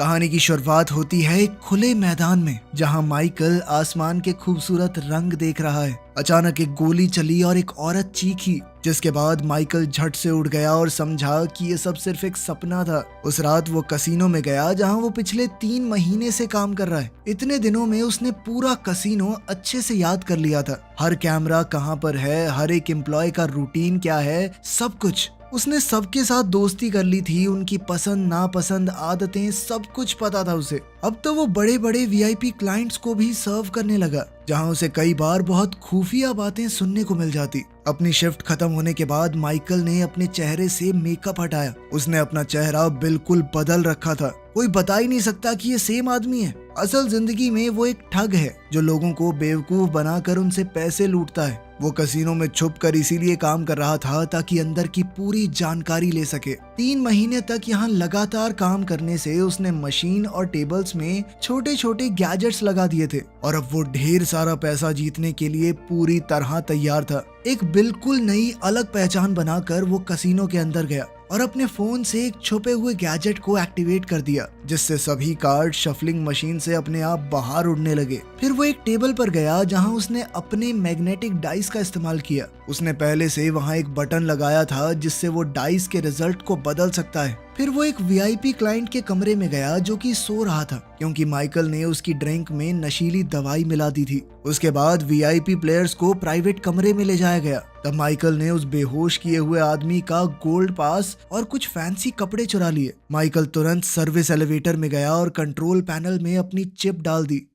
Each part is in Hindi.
कहानी की शुरुआत होती है एक खुले मैदान में, जहां माइकल आसमान के खूबसूरत रंग देख रहा है। अचानक एक गोली चली और एक औरत चीखी, जिसके बाद माइकल झट से उठ गया और समझा कि ये सब सिर्फ एक सपना था। उस रात वो कसीनो में गया जहां वो पिछले 3 महीने से काम कर रहा है। इतने दिनों में उसने पूरा कसीनो अच्छे से याद कर लिया था। हर कैमरा कहां पर है, हर एक एम्प्लॉय का रूटीन क्या है, सब कुछ। उसने सबके साथ दोस्ती कर ली थी, उनकी पसंद नापसंद आदतें सब कुछ पता था उसे। अब तो वो बड़े बड़े वीआईपी क्लाइंट्स को भी सर्व करने लगा, जहां उसे कई बार बहुत खुफिया बातें सुनने को मिल जाती। अपनी शिफ्ट खत्म होने के बाद माइकल ने अपने चेहरे से मेकअप हटाया। उसने अपना चेहरा बिल्कुल बदल रखा था। कोई बता ही नहीं सकता कि ये सेम आदमी है। असल जिंदगी में वो एक ठग है जो लोगों को बेवकूफ बनाकर उनसे पैसे लूटता है। वो कसीनो में छुप कर इसीलिए काम कर रहा था ताकि अंदर की पूरी जानकारी ले सके। 3 महीने तक यहाँ लगातार काम करने से उसने मशीन और टेबल्स में छोटे छोटे गैजेट्स लगा दिए थे और अब वो ढेर सारा पैसा जीतने के लिए पूरी तरह तैयार था। एक बिल्कुल नई अलग पहचान बनाकर वो कसीनो के अंदर गया और अपने फोन से एक छुपे हुए गैजेट को एक्टिवेट कर दिया, जिससे सभी कार्ड शफलिंग मशीन से अपने आप बाहर उड़ने लगे। फिर वो एक टेबल पर गया जहां उसने अपने मैग्नेटिक डाइस का इस्तेमाल किया। उसने पहले से वहां एक बटन लगाया था जिससे वो डाइस के रिजल्ट को बदल सकता है। फिर वो एक वीआईपी क्लाइंट के कमरे में गया जो कि सो रहा था, क्योंकि माइकल ने उसकी ड्रिंक में नशीली दवाई मिला दी थी। उसके बाद वीआईपी प्लेयर्स को प्राइवेट कमरे में ले जाया गया। तब माइकल ने उस बेहोश किए हुए आदमी का गोल्ड पास और कुछ फैंसी कपड़े चुरा लिए। माइकल तुरंत सर्विस एलिवेटर में गया और कंट्रोल पैनल में अपनी चिप डाल दी।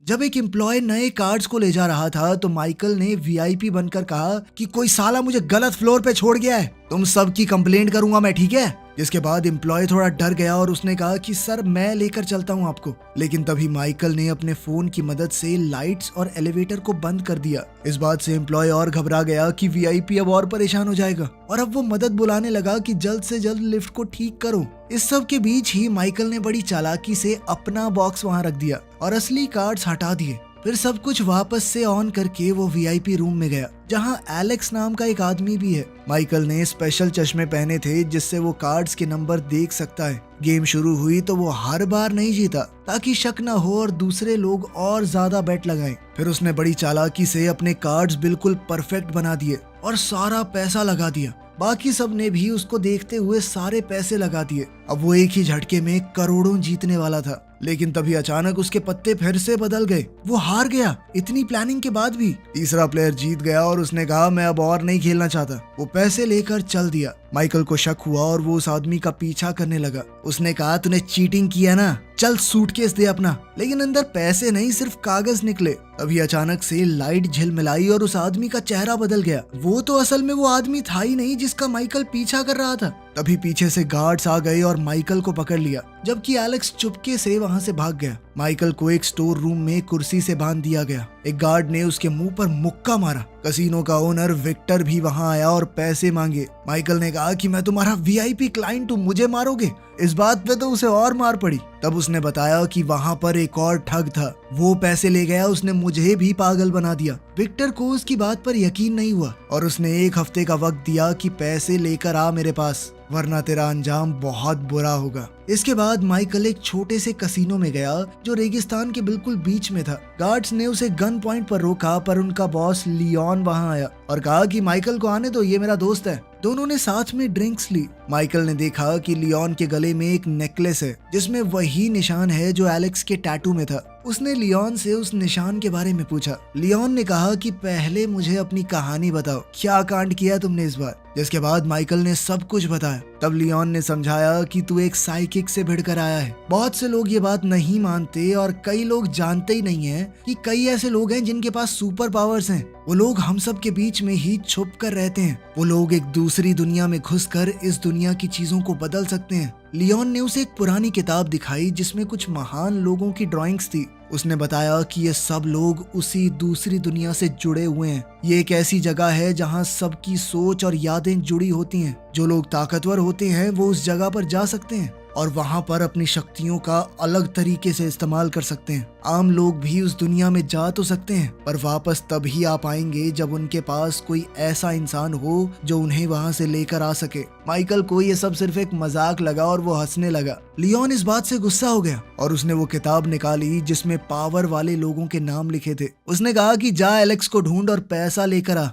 जब एक एम्प्लॉय नए कार्ड्स को ले जा रहा था तो माइकल ने वीआईपी बनकर कहा कि कोई साला मुझे गलत फ्लोर पे छोड़ गया है, तुम सब की कंप्लेंट करूंगा मैं, ठीक है। जिसके बाद एम्प्लॉय थोड़ा डर गया और उसने कहा कि सर मैं लेकर चलता हूं आपको। लेकिन तभी माइकल ने अपने फोन की मदद से लाइट्स और एलिवेटर को बंद कर दिया। इस बात से एम्प्लॉय और घबरा गया कि वीआईपी अब और परेशान हो जाएगा और अब वो मदद बुलाने लगा कि जल्द से जल्द लिफ्ट को ठीक करो। इस सब के बीच ही माइकल ने बड़ी चालाकी से अपना बॉक्स वहां रख दिया और असली कार्ड्स हटा दिए। फिर सब कुछ वापस से ऑन करके वो वीआईपी रूम में गया, जहां एलेक्स नाम का एक आदमी भी है। माइकल ने स्पेशल चश्मे पहने थे जिससे वो कार्ड्स के नंबर देख सकता है। गेम शुरू हुई तो वो हर बार नहीं जीता ताकि शक न हो और दूसरे लोग और ज्यादा बेट लगाएं। फिर उसने बड़ी चालाकी से अपने कार्ड्स बिल्कुल परफेक्ट बना दिए और सारा पैसा लगा दिया। बाकी सब ने भी उसको देखते हुए सारे पैसे लगा दिए। अब वो एक ही झटके में करोड़ों जीतने वाला था। लेकिन तभी अचानक उसके पत्ते फिर से बदल गए। वो हार गया इतनी प्लानिंग के बाद भी। तीसरा प्लेयर जीत गया और उसने कहा मैं अब और नहीं खेलना चाहता। वो पैसे लेकर चल दिया। माइकल को शक हुआ और वो उस आदमी का पीछा करने लगा। उसने कहा तूने चीटिंग किया ना, चल सूटकेस दे अपना। लेकिन अंदर पैसे नहीं, सिर्फ कागज निकले। तभी अचानक से लाइट झिलमिलाई और उस आदमी का चेहरा बदल गया। वो तो असल में वो आदमी था ही नहीं जिसका माइकल पीछा कर रहा था। तभी पीछे से गार्ड्स आ गए और माइकल को पकड़ लिया, जबकि एलेक्स चुपके से वहां से भाग गया। माइकल को एक स्टोर रूम में कुर्सी से बांध दिया गया। एक गार्ड ने उसके मुंह पर मुक्का मारा। कसीनो का ओनर विक्टर भी वहां आया और पैसे मांगे। माइकल ने कहा कि मैं तुम्हारा वीआईपी क्लाइंट हूँ, मुझे मारोगे। इस बात पे तो उसे और मार पड़ी। तब उसने बताया कि वहां पर एक और ठग था, वो पैसे ले गया, उसने मुझे भी पागल बना दिया। विक्टर को उसकी बात पर यकीन नहीं हुआ और उसने 1 हफ्ते का वक्त दिया कि पैसे लेकर आ मेरे पास, वरना तेरा अंजाम बहुत बुरा होगा। इसके बाद माइकल एक छोटे से कसीनो में गया जो रेगिस्तान के बिल्कुल बीच में था। गार्ड्स ने उसे गन पॉइंट पर रोका, पर उनका बॉस लियोन वहां आया और कहा कि माइकल को आने दो, ये मेरा दोस्त है। दोनों ने साथ में ड्रिंक्स ली। माइकल ने देखा कि लियोन के गले में एक नेकलेस है जिसमें वही निशान है जो एलेक्स के टैटू में था। उसने लियोन से उस निशान के बारे में पूछा। लियोन ने कहा कि पहले मुझे अपनी कहानी बताओ, क्या कांड किया तुमने इस बार। जिसके बाद माइकल ने सब कुछ बताया। तब लियोन ने समझाया कि तू एक साइकिक से भिड़कर आया है। बहुत से लोग ये बात नहीं मानते और कई लोग जानते ही नहीं है कि कई ऐसे लोग हैं जिनके पास सुपर पावर्स हैं। वो लोग हम सब के बीच में ही छुप कर रहते हैं। वो लोग एक दूसरी दुनिया में घुसकर इस दुनिया की चीजों को बदल सकते हैं। लियोन ने उसे एक पुरानी किताब दिखाई जिसमें कुछ महान लोगों की ड्राइंग्स थी। उसने बताया कि ये सब लोग उसी दूसरी दुनिया से जुड़े हुए हैं। ये एक ऐसी जगह है जहां सबकी सोच और यादें जुड़ी होती हैं। जो लोग ताकतवर होते हैं वो उस जगह पर जा सकते हैं और वहाँ पर अपनी शक्तियों का अलग तरीके से इस्तेमाल कर सकते हैं। आम लोग भी उस दुनिया में जा तो सकते हैं पर वापस तभी आ पाएंगे जब उनके पास कोई ऐसा इंसान हो जो उन्हें वहाँ से लेकर आ सके। माइकल को ये सब सिर्फ एक मजाक लगा और वो हंसने लगा। लियोन इस बात से गुस्सा हो गया और उसने वो किताब निकाली जिसमें पावर वाले लोगों के नाम लिखे थे। उसने कहा कि जा एलेक्स को ढूंढ और पैसा लेकर आ।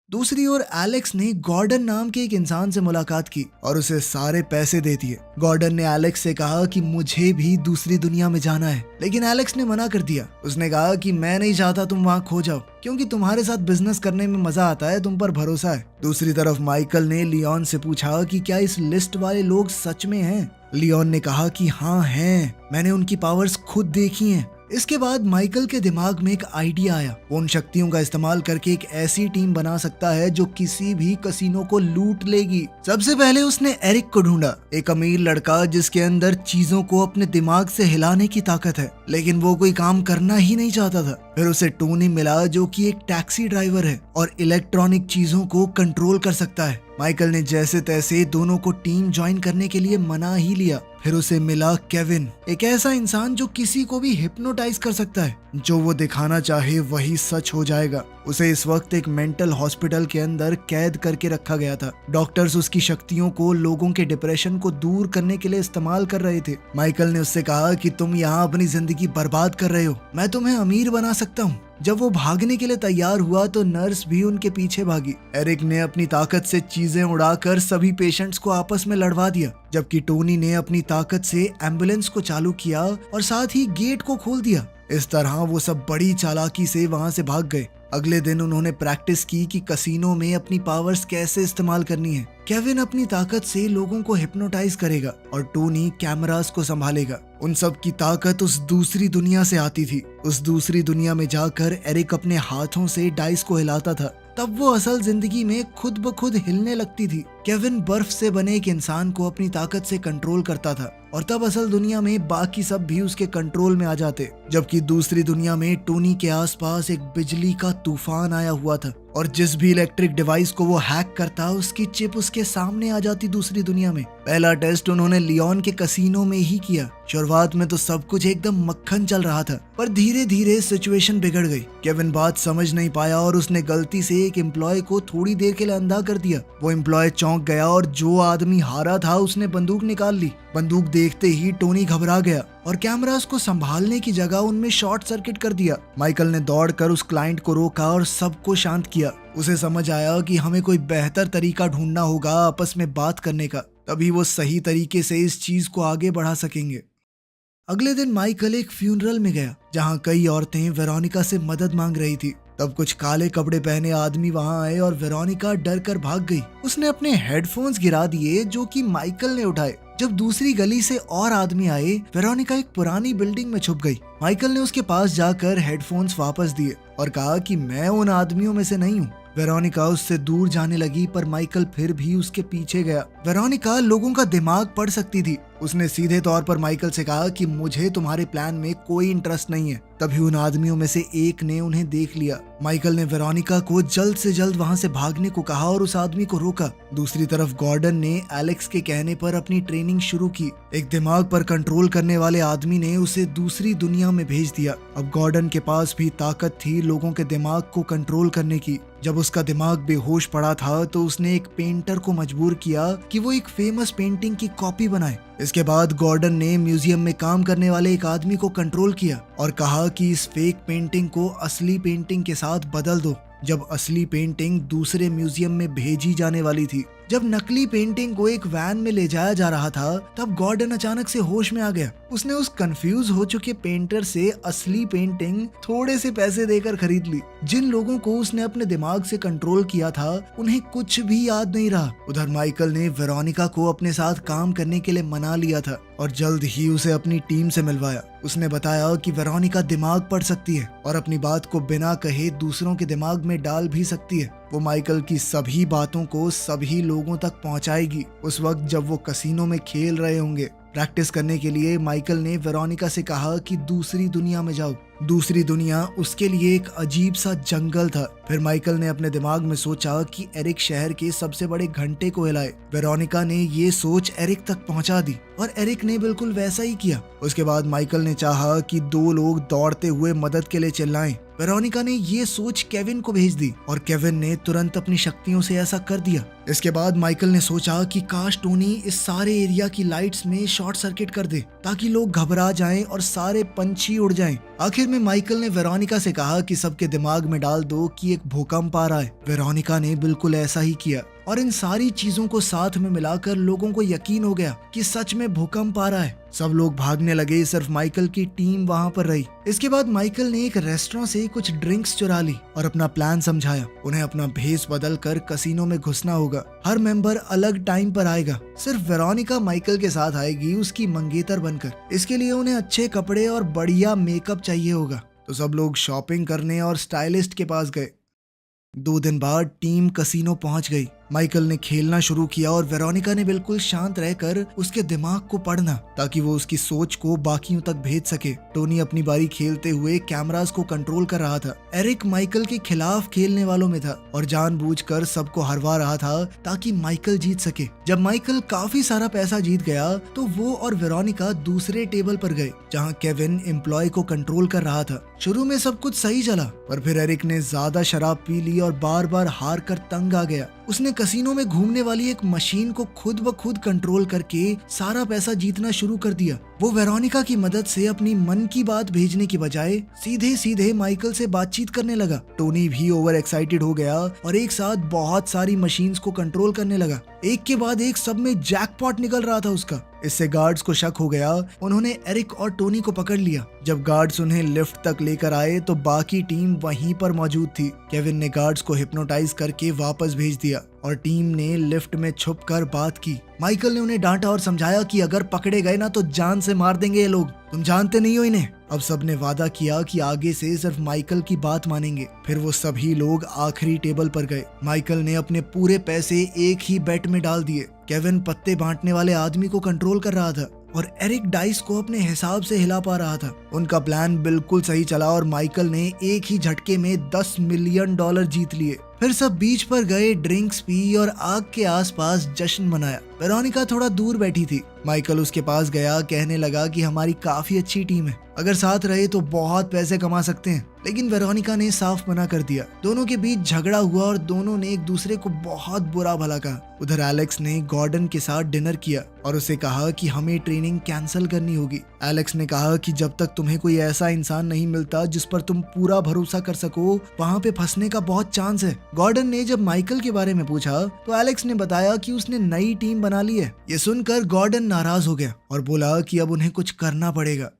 दूसरी ओर एलेक्स ने गॉर्डन नाम के एक इंसान से मुलाकात की और उसे सारे पैसे दे दिए। गॉर्डन ने एलेक्स से कहा कि मुझे भी दूसरी दुनिया में जाना है, लेकिन एलेक्स ने मना कर दिया। उसने कहा कि मैं नहीं चाहता तुम वहाँ खो जाओ क्योंकि तुम्हारे साथ बिजनेस करने में मजा आता है, तुम पर भरोसा है। दूसरी तरफ माइकल ने लियोन से पूछा कि क्या इस लिस्ट वाले लोग सच में हैं? लियोन ने कहा कि हाँ हैं, मैंने उनकी पावर्स खुद देखी हैं। इसके बाद माइकल के दिमाग में एक आइडिया आया। वो उन शक्तियों का इस्तेमाल करके एक ऐसी टीम बना सकता है जो किसी भी कसिनो को लूट लेगी। सबसे पहले उसने एरिक को ढूंढा, एक अमीर लड़का जिसके अंदर चीजों को अपने दिमाग से हिलाने की ताकत है, लेकिन वो कोई काम करना ही नहीं चाहता था। फिर उसे टोनी मिला जो कि एक टैक्सी ड्राइवर है और इलेक्ट्रॉनिक चीजों को कंट्रोल कर सकता है। माइकल ने जैसे तैसे दोनों को टीम ज्वाइन करने के लिए मना ही लिया। फिर उसे मिला केविन, एक ऐसा इंसान जो किसी को भी हिप्नोटाइज कर सकता है, जो वो दिखाना चाहे वही सच हो जाएगा। उसे इस वक्त एक मेंटल हॉस्पिटल के अंदर कैद करके रखा गया था। डॉक्टर्स उसकी शक्तियों को लोगों के डिप्रेशन को दूर करने के लिए इस्तेमाल कर रहे थे। माइकल ने उससे कहा कि तुम यहाँ अपनी जिंदगी बर्बाद कर रहे हो, मैं तुम्हें अमीर बना सकता हूँ। जब वो भागने के लिए तैयार हुआ तो नर्स भी उनके पीछे भागी। एरिक ने अपनी ताकत से चीजें उड़ाकर सभी पेशेंट्स को आपस में लड़वा दिया, जबकि टोनी ने अपनी ताकत से एम्बुलेंस को चालू किया और साथ ही गेट को खोल दिया। इस तरह वो सब बड़ी चालाकी से वहां से भाग गए। अगले दिन उन्होंने प्रैक्टिस की कि कसीनो में अपनी पावर्स कैसे इस्तेमाल करनी है। केविन अपनी ताकत से लोगों को हिप्नोटाइज करेगा और टोनी कैमरास को संभालेगा। उन सब की ताकत उस दूसरी दुनिया से आती थी। उस दूसरी दुनिया में जाकर एरिक अपने हाथों से डाइस को हिलाता था, तब वो असल जिंदगी में खुद ब खुद हिलने लगती थी। केविन बर्फ से बने एक इंसान को अपनी ताकत से कंट्रोल करता था और तब असल दुनिया में बाकी सब भी उसके कंट्रोल में आ जाते, जबकि दूसरी दुनिया में टोनी के आसपास एक बिजली का तूफान आया हुआ था और जिस भी इलेक्ट्रिक डिवाइस को वो हैक करता उसकी चिप उसके सामने आ जाती दूसरी दुनिया में। पहला टेस्ट उन्होंने लियोन के कसीनो में ही किया। शुरुआत में तो सब कुछ एकदम मक्खन चल रहा था, पर धीरे धीरे सिचुएशन बिगड़ गई। केविन बात समझ नहीं पाया और उसने गलती से एक एम्प्लॉय को थोड़ी देर के लिए अंधा कर दिया। वो एम्प्लॉय चौंक गया और जो आदमी हारा था उसने बंदूक निकाल ली। बंदूक देखते ही टोनी घबरा गया और कैमरास को संभालने की जगह उनमें शॉर्ट सर्किट कर दिया। माइकल ने दौड़कर उस क्लाइंट को रोका और सबको शांत किया। उसे समझ आया कि हमें कोई बेहतर तरीका ढूंढना होगा आपस में बात करने का, तभी वो सही तरीके से इस चीज को आगे बढ़ा सकेंगे। अगले दिन माइकल एक फ्यूनरल में गया जहां कई औरतें वेरोनिका से मदद मांग रही थी। तब कुछ काले कपड़े पहने आदमी वहां आए और वेरोनिका डर कर भाग गई। उसने अपने हेडफोन्स गिरा दिए जो कि माइकल ने उठाए। जब दूसरी गली से और आदमी आए, वेरोनिका एक पुरानी बिल्डिंग में छुप गई। माइकल ने उसके पास जाकर हेडफोन्स वापस दिए और कहा कि मैं उन आदमियों में से नहीं हूँ। वेरोनिका उससे दूर जाने लगी पर माइकल फिर भी उसके पीछे गया। वेरोनिका लोगों का दिमाग पढ़ सकती थी। उसने सीधे तौर पर माइकल से कहा कि मुझे तुम्हारे प्लान में कोई इंटरेस्ट नहीं है। तभी उन आदमियों में से एक ने उन्हें देख लिया। माइकल ने वेरोनिका को जल्द से जल्द वहां से भागने को कहा और उस आदमी को रोका। दूसरी तरफ गॉर्डन ने एलेक्स के कहने पर अपनी ट्रेनिंग शुरू की। एक दिमाग पर कंट्रोल करने वाले आदमी ने उसे दूसरी दुनिया में भेज दिया। अब गॉर्डन के पास भी ताकत थी लोगों के दिमाग को कंट्रोल करने की। जब उसका दिमाग बेहोश पड़ा था तो उसने एक पेंटर को मजबूर किया कि वो एक फेमस पेंटिंग की कॉपी बनाए। इसके बाद गॉर्डन ने म्यूजियम में काम करने वाले एक आदमी को कंट्रोल किया और कहा कि इस फेक पेंटिंग को असली पेंटिंग के साथ बदल दो। जब असली पेंटिंग दूसरे म्यूजियम में भेजी जाने वाली थी, जब नकली पेंटिंग को एक वैन में ले जाया जा रहा था, तब गॉर्डन अचानक से होश में आ गया। उसने उस कंफ्यूज हो चुके पेंटर से असली पेंटिंग थोड़े से पैसे देकर खरीद ली। जिन लोगों को उसने अपने दिमाग से कंट्रोल किया था उन्हें कुछ भी याद नहीं रहा। उधर माइकल ने वेरोनिका को अपने साथ काम करने के लिए मना लिया था और जल्द ही उसे अपनी टीम से मिलवाया। उसने बताया कि वेरोनिका दिमाग पढ़ सकती है और अपनी बात को बिना कहे दूसरों के दिमाग में डाल भी सकती है। वो माइकल की सभी बातों को सभी लोगों तक पहुंचाएगी उस वक्त जब वो कसीनो में खेल रहे होंगे। प्रैक्टिस करने के लिए माइकल ने वेरोनिका से कहा कि दूसरी दुनिया में जाओ दूसरी दुनिया उसके लिए एक अजीब सा जंगल था। फिर माइकल ने अपने दिमाग में सोचा कि एरिक शहर के सबसे बड़े घंटे को हिलाए। वेरोनिका ने ये सोच एरिक तक पहुंचा दी और एरिक ने बिल्कुल वैसा ही किया। उसके बाद माइकल ने चाहा कि दो लोग दौड़ते हुए मदद के लिए चिल्लाएं। वेरोनिका ने ये सोच केविन को भेज दी और केविन ने तुरंत अपनी शक्तियों से ऐसा कर दिया। इसके बाद माइकल ने सोचा कि काश टोनी इस सारे एरिया की लाइट्स में शॉर्ट सर्किट कर दे ताकि लोग घबरा जाएं और सारे पंछी उड़ जाएं। आखिर में माइकल ने वेरोनिका से कहा कि सबके दिमाग में डाल दो कि एक भूकंप आ रहा है। वेरोनिका ने बिल्कुल ऐसा ही किया और इन सारी चीजों को साथ में मिलाकर लोगों को यकीन हो गया कि सच में भूकंप आ रहा है। सब लोग भागने लगे, सिर्फ माइकल की टीम वहां पर रही। इसके बाद माइकल ने एक रेस्टोरेंट से कुछ ड्रिंक्स चुरा ली और अपना प्लान समझाया। उन्हें अपना भेस बदल कर कसिनो में घुसना होगा। हर मेंबर अलग टाइम पर आएगा। सिर्फ वेरोनिका माइकल के साथ आएगी, उसकी मंगेतर बनकर। इसके लिए उन्हें अच्छे कपड़े और बढ़िया मेकअप चाहिए होगा। तो सब लोग शॉपिंग करने और स्टाइलिस्ट के पास गए। 2 दिन बाद टीम कसिनो पहुंच गई। माइकल ने खेलना शुरू किया और वेरोनिका ने बिल्कुल शांत रहकर उसके दिमाग को पढ़ना ताकि वो उसकी सोच को बाकियों तक भेज सके। टोनी अपनी बारी खेलते हुए कैमरास को कंट्रोल कर रहा था। एरिक माइकल के खिलाफ खेलने वालों में था और जानबूझकर सबको हरवा रहा था ताकि माइकल जीत सके। जब माइकल काफी सारा पैसा जीत गया तो वो और वेरोनिका दूसरे टेबल पर गए जहाँ केविन एम्प्लॉय को कंट्रोल कर रहा था। शुरू में सब कुछ सही चला पर फिर एरिक ने ज्यादा शराब पी ली और बार बार हार कर तंग आ गया। उसने कसिनो में घूमने वाली एक मशीन को खुद ब खुद कंट्रोल करके सारा पैसा जीतना शुरू कर दिया। वो वेरोनिका की मदद से अपनी मन की बात भेजने की बजाय सीधे सीधे माइकल से बातचीत करने लगा। टोनी भी ओवर एक्साइटेड हो गया और एक साथ बहुत सारी मशीन्स को कंट्रोल करने लगा। एक के बाद एक सब में जैकपॉट निकल रहा था उसका। इससे गार्ड्स को शक हो गया। उन्होंने एरिक और टोनी को पकड़ लिया। जब गार्ड्स उन्हें लिफ्ट तक लेकर आए तो बाकी टीम वहीं पर मौजूद थी। केविन ने गार्ड्स को हिप्नोटाइज करके वापस भेज दिया और टीम ने लिफ्ट में छुपकर बात की। माइकल ने उन्हें डांटा और समझाया कि अगर पकड़े गए ना तो जान से मार देंगे ये लोग, तुम जानते नहीं हो इन्हें। अब सबने वादा किया कि आगे से सिर्फ माइकल की बात मानेंगे। फिर वो सभी लोग आखिरी टेबल पर गए। माइकल ने अपने पूरे पैसे एक ही बेट में डाल दिए। केविन पत्ते बांटने वाले आदमी को कंट्रोल कर रहा था और एरिक डाइस को अपने हिसाब से हिला पा रहा था। उनका प्लान बिल्कुल सही चला और माइकल ने एक ही झटके में $10 मिलियन जीत लिए। फिर सब बीच पर गए, ड्रिंक्स पी और आग के आसपास जश्न मनाया। वेरोनिका थोड़ा दूर बैठी थी। माइकल उसके पास गया, कहने लगा कि हमारी काफी अच्छी टीम है, अगर साथ रहे तो बहुत पैसे कमा सकते हैं। लेकिन वेरोनिका ने साफ मना कर दिया। दोनों के बीच झगड़ा हुआ और दोनों ने एक दूसरे को बहुत बुरा भला कहा। उधर एलेक्स ने गॉर्डन के साथ डिनर किया और उसे कहा कि हमें ट्रेनिंग कैंसिल करनी होगी। एलेक्स ने कहा कि जब तक तुम्हें कोई ऐसा इंसान नहीं मिलता जिस पर तुम पूरा भरोसा कर सको, वहाँ पे फंसने का बहुत चांस है। गॉर्डन ने जब माइकल के बारे में पूछा तो एलेक्स ने बताया कि उसने नई टीम बना ली है। ये सुनकर गॉर्डन नाराज हो गया और बोला कि अब उन्हें कुछ करना पड़ेगा।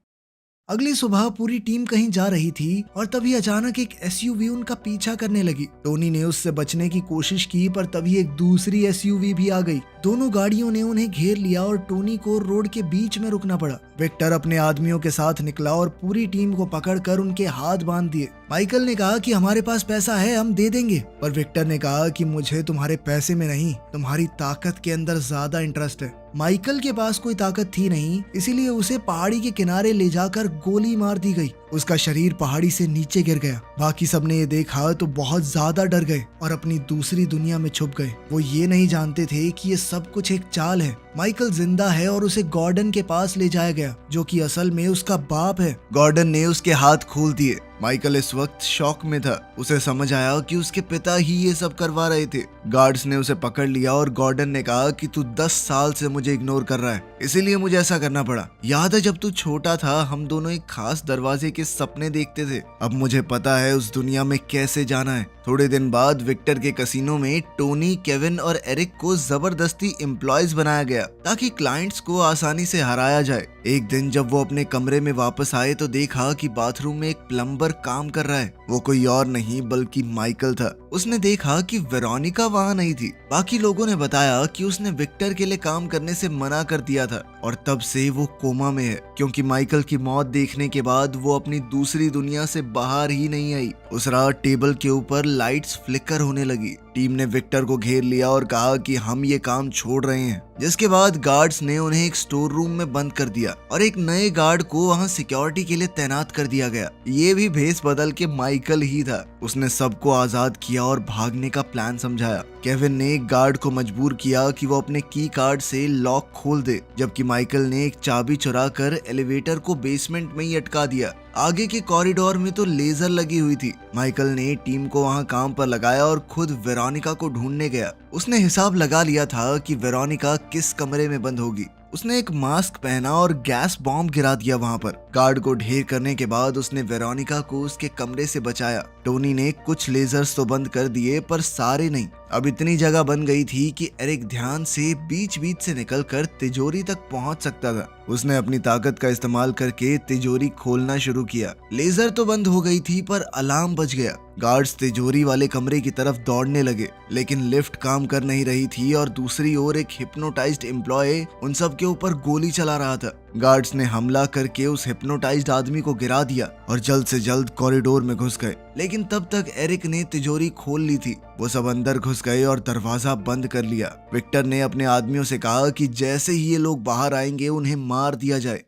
अगली सुबह पूरी टीम कहीं जा रही थी और तभी अचानक एक एसयूवी उनका पीछा करने लगी। टोनी ने उससे बचने की कोशिश की पर तभी एक दूसरी एसयूवी भी आ गई। दोनों गाड़ियों ने उन्हें घेर लिया और टोनी को रोड के बीच में रुकना पड़ा। विक्टर अपने आदमियों के साथ निकला और पूरी टीम को पकड़कर उनके हाथ बांध दिए। माइकल ने कहा कि हमारे पास पैसा है, हम दे देंगे, पर विक्टर ने कहा कि मुझे तुम्हारे पैसे में नहीं, तुम्हारी ताकत के अंदर ज्यादा इंटरेस्ट है। माइकल के पास कोई ताकत थी नहीं, इसीलिए उसे पहाड़ी के किनारे ले जाकर गोली मार दी गई। उसका शरीर पहाड़ी से नीचे गिर गया। बाकी सबने ये देखा तो बहुत ज्यादा डर गए और अपनी दूसरी दुनिया में छुप गए। वो ये नहीं जानते थे कि ये सब कुछ एक चाल है। माइकल जिंदा है और उसे गॉर्डन के पास ले जाया गया, जो कि असल में उसका बाप है। गॉर्डन ने उसके हाथ खोल दिए। माइकल इस वक्त शॉक में था। उसे समझ आया कि उसके पिता ही ये सब करवा रहे थे। गार्ड्स ने उसे पकड़ लिया और गॉर्डन ने कहा कि तू 10 साल से मुझे इग्नोर कर रहा है, इसीलिए मुझे ऐसा करना पड़ा। याद है जब तू छोटा था हम दोनों एक खास दरवाजे के सपने देखते थे। अब मुझे पता है उस दुनिया में कैसे जाना है। थोड़े दिन बाद विक्टर के कसिनो में टोनी, केविन और एरिक को जबरदस्ती एम्प्लॉयज बनाया गया ताकि क्लाइंट्स को आसानी से हराया जाए। एक दिन जब वो अपने कमरे में वापस आए तो देखा कि बाथरूम में एक प्लम्बर काम कर रहा है। वो कोई और नहीं बल्कि माइकल था। उसने देखा कि वेरोनिका वहाँ नहीं थी। बाकी लोगों ने बताया कि उसने विक्टर के लिए काम करने से मना कर दिया था और तब से वो कोमा में है, क्योंकि माइकल की मौत देखने के बाद वो अपनी दूसरी दुनिया से बाहर ही नहीं आई। उस रात टेबल के ऊपर लाइट्स फ्लिकर होने लगी। टीम ने विक्टर को घेर लिया और कहा कि हम ये काम छोड़ रहे हैं। जिसके बाद गार्ड्स ने उन्हें एक स्टोर रूम में बंद कर दिया और एक नए गार्ड को वहां सिक्योरिटी के लिए तैनात कर दिया गया। ये भी भेस बदल के माइकल ही था। उसने सबको आजाद किया और भागने का प्लान समझाया। केविन ने एक गार्ड को मजबूर किया कि वो अपने की कार्ड से लॉक खोल दे, जबकि माइकल ने एक चाबी चुरा कर एलिवेटर को बेसमेंट में ही अटका दिया। आगे के कॉरिडोर में तो लेजर लगी हुई थी। माइकल ने टीम को वहां काम पर लगाया और खुद वेरोनिका को ढूंढने गया। उसने हिसाब लगा लिया था कि वेरोनिका किस कमरे में बंद होगी। उसने एक मास्क पहना और गैस बॉम्ब गिरा दिया वहां पर। गार्ड को ढेर करने के बाद उसने वेरोनिका को उसके कमरे से बचाया। टोनी ने कुछ लेजर्स तो बंद कर दिए पर सारे नहीं। अब इतनी जगह बन गई थी कि एरिक ध्यान से बीच बीच से निकलकर तिजोरी तक पहुंच सकता था। उसने अपनी ताकत का इस्तेमाल करके तिजोरी खोलना शुरू किया। लेजर तो बंद हो गई थी पर अलार्म बज गया। गार्ड्स तिजोरी वाले कमरे की तरफ दौड़ने लगे, लेकिन लिफ्ट काम कर नहीं रही थी और दूसरी ओर एक हिप्नोटाइज्ड एम्प्लॉय उन सब के ऊपर गोली चला रहा था। गार्ड्स ने हमला करके उस हिप्नोटाइज्ड आदमी को गिरा दिया और जल्द से जल्द कॉरिडोर में घुस गए, लेकिन तब तक एरिक ने तिजोरी खोल ली थी। वो सब अंदर घुस गए और दरवाजा बंद कर लिया। विक्टर ने अपने आदमियों से कहा कि जैसे ही ये लोग बाहर आएंगे उन्हें मार दिया जाए।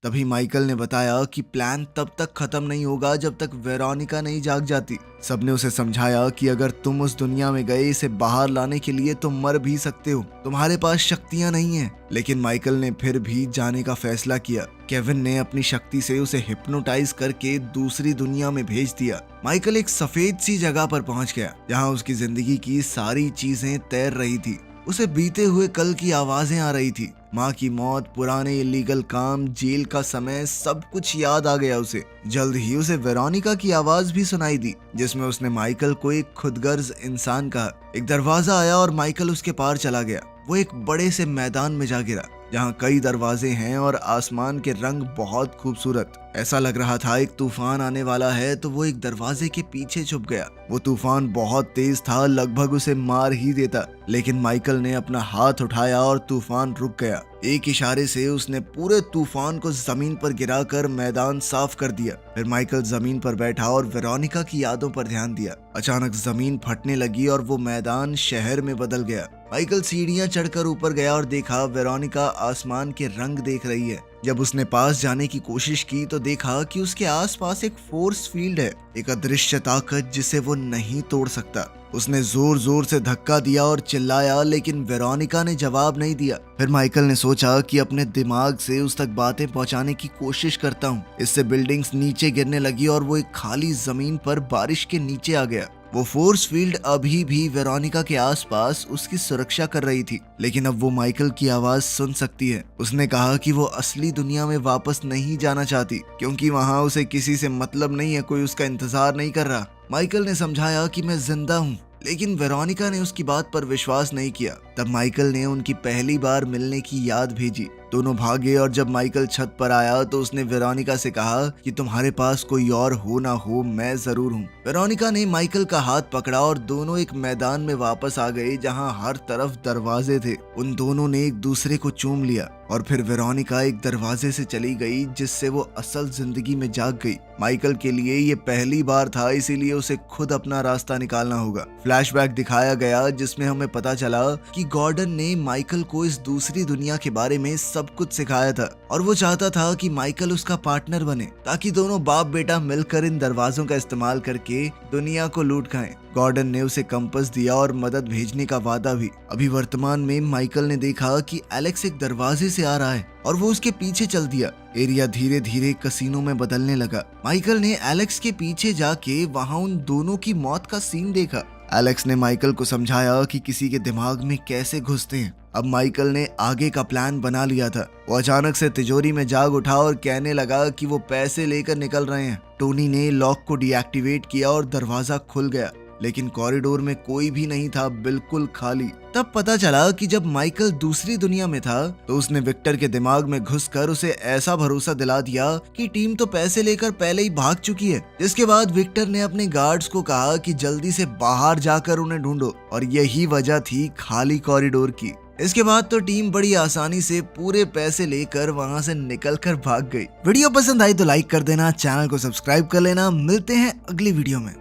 तभी माइकल ने बताया कि प्लान तब तक खत्म नहीं होगा जब तक वेरोनिका नहीं जाग जाती। सबने उसे समझाया कि अगर तुम उस दुनिया में गए इसे बाहर लाने के लिए तो मर भी सकते हो, तुम्हारे पास शक्तियां नहीं है। लेकिन माइकल ने फिर भी जाने का फैसला किया। केविन ने अपनी शक्ति से उसे हिप्नोटाइज करके दूसरी दुनिया में भेज दिया। माइकल एक सफेद सी जगह पर पहुंच गया जहां उसकी जिंदगी की सारी चीजें तैर रही थी। उसे बीते हुए कल की आवाजें आ रही थी। माँ की मौत, पुराने इलीगल काम, जेल का समय, सब कुछ याद आ गया उसे। जल्द ही उसे वेरोनिका की आवाज भी सुनाई दी, जिसमें उसने माइकल को एक खुदगर्ज इंसान कहा। एक दरवाजा आया और माइकल उसके पार चला गया। वो एक बड़े से मैदान में जा गिरा जहाँ कई दरवाजे हैं और आसमान के रंग बहुत खूबसूरत। ऐसा लग रहा था एक तूफान आने वाला है, तो वो एक दरवाजे के पीछे छुप गया। वो तूफान बहुत तेज था, लगभग उसे मार ही देता, लेकिन माइकल ने अपना हाथ उठाया और तूफान रुक गया। एक इशारे से उसने पूरे तूफान को जमीन पर गिराकर मैदान साफ कर दिया। फिर माइकल जमीन पर बैठा और वेरोनिका की यादों पर ध्यान दिया। अचानक जमीन फटने लगी और वो मैदान शहर में बदल गया। माइकल सीढ़ियां चढ़कर ऊपर गया और देखा वेरोनिका आसमान के रंग देख रही है। जब उसने पास जाने की कोशिश की तो देखा कि उसके आसपास एक फोर्स फील्ड है, एक अदृश्य ताकत जिसे वो नहीं तोड़ सकता। उसने जोर जोर से धक्का दिया और चिल्लाया, लेकिन वेरोनिका ने जवाब नहीं दिया। फिर माइकल ने सोचा कि अपने दिमाग से उस तक बातें पहुंचाने की कोशिश करता हूँ। इससे बिल्डिंग्स नीचे गिरने लगी और वो एक खाली जमीन पर बारिश के नीचे आ गया। वो फोर्स फील्ड अभी भी वेरोनिका के आसपास उसकी सुरक्षा कर रही थी, लेकिन अब वो माइकल की आवाज सुन सकती है। उसने कहा कि वो असली दुनिया में वापस नहीं जाना चाहती, क्योंकि वहाँ उसे किसी से मतलब नहीं है, कोई उसका इंतजार नहीं कर रहा। माइकल ने समझाया कि मैं जिंदा हूँ, लेकिन वेरोनिका ने उसकी बात पर विश्वास नहीं किया। तब माइकल ने उनकी पहली बार मिलने की याद भेजी। दोनों भागे और जब माइकल छत पर आया तो उसने वेरोनिका से कहा कि तुम्हारे पास कोई और हो ना हो, मैं जरूर हूँ। वेरोनिका ने माइकल का हाथ पकड़ा और दोनों एक मैदान में वापस आ गए जहाँ हर तरफ दरवाजे थे। उन दोनों ने एक दूसरे को चूम लिया और फिर वेरोनिका एक दरवाजे से चली गई, जिससे वो असल जिंदगी में जाग गई। माइकल के लिए ये पहली बार था, इसीलिए उसे खुद अपना रास्ता निकालना होगा। फ्लैशबैक दिखाया गया जिसमें हमें पता चला कि गॉर्डन ने माइकल को इस दूसरी दुनिया के बारे में सब कुछ सिखाया था और वो चाहता था कि माइकल उसका पार्टनर बने, ताकि दोनों बाप बेटा मिलकर इन दरवाजों का इस्तेमाल करके दुनिया को लूट खाएं। गॉर्डन ने उसे कंपास दिया और मदद भेजने का वादा भी। अभी वर्तमान में माइकल ने देखा कि एलेक्स एक दरवाजे से आ रहा है और वो उसके पीछे चल दिया। एरिया धीरे धीरे कसीनो में बदलने लगा। माइकल ने एलेक्स के पीछे जाके वहाँ उन दोनों की मौत का सीन देखा। एलेक्स ने माइकल को समझाया कि किसी के दिमाग में कैसे घुसते हैं। अब माइकल ने आगे का प्लान बना लिया था। वो अचानक से तिजोरी में जाग उठा और कहने लगा कि वो पैसे लेकर निकल रहे हैं। टोनी ने लॉक को डीएक्टिवेट किया और दरवाजा खुल गया, लेकिन कॉरिडोर में कोई भी नहीं था, बिल्कुल खाली। तब पता चला कि जब माइकल दूसरी दुनिया में था तो उसने विक्टर के दिमाग में घुसकर उसे ऐसा भरोसा दिला दिया कि टीम तो पैसे लेकर पहले ही भाग चुकी है। जिसके बाद विक्टर ने अपने गार्ड्स को कहा कि जल्दी से बाहर जाकर उन्हें ढूंढो, और यही वजह थी खाली कॉरिडोर की। इसके बाद तो टीम बड़ी आसानी से पूरे पैसे लेकर वहां से निकलकर भाग गई। वीडियो पसंद आई तो लाइक कर देना, चैनल को सब्सक्राइब कर लेना। मिलते हैं अगली वीडियो में।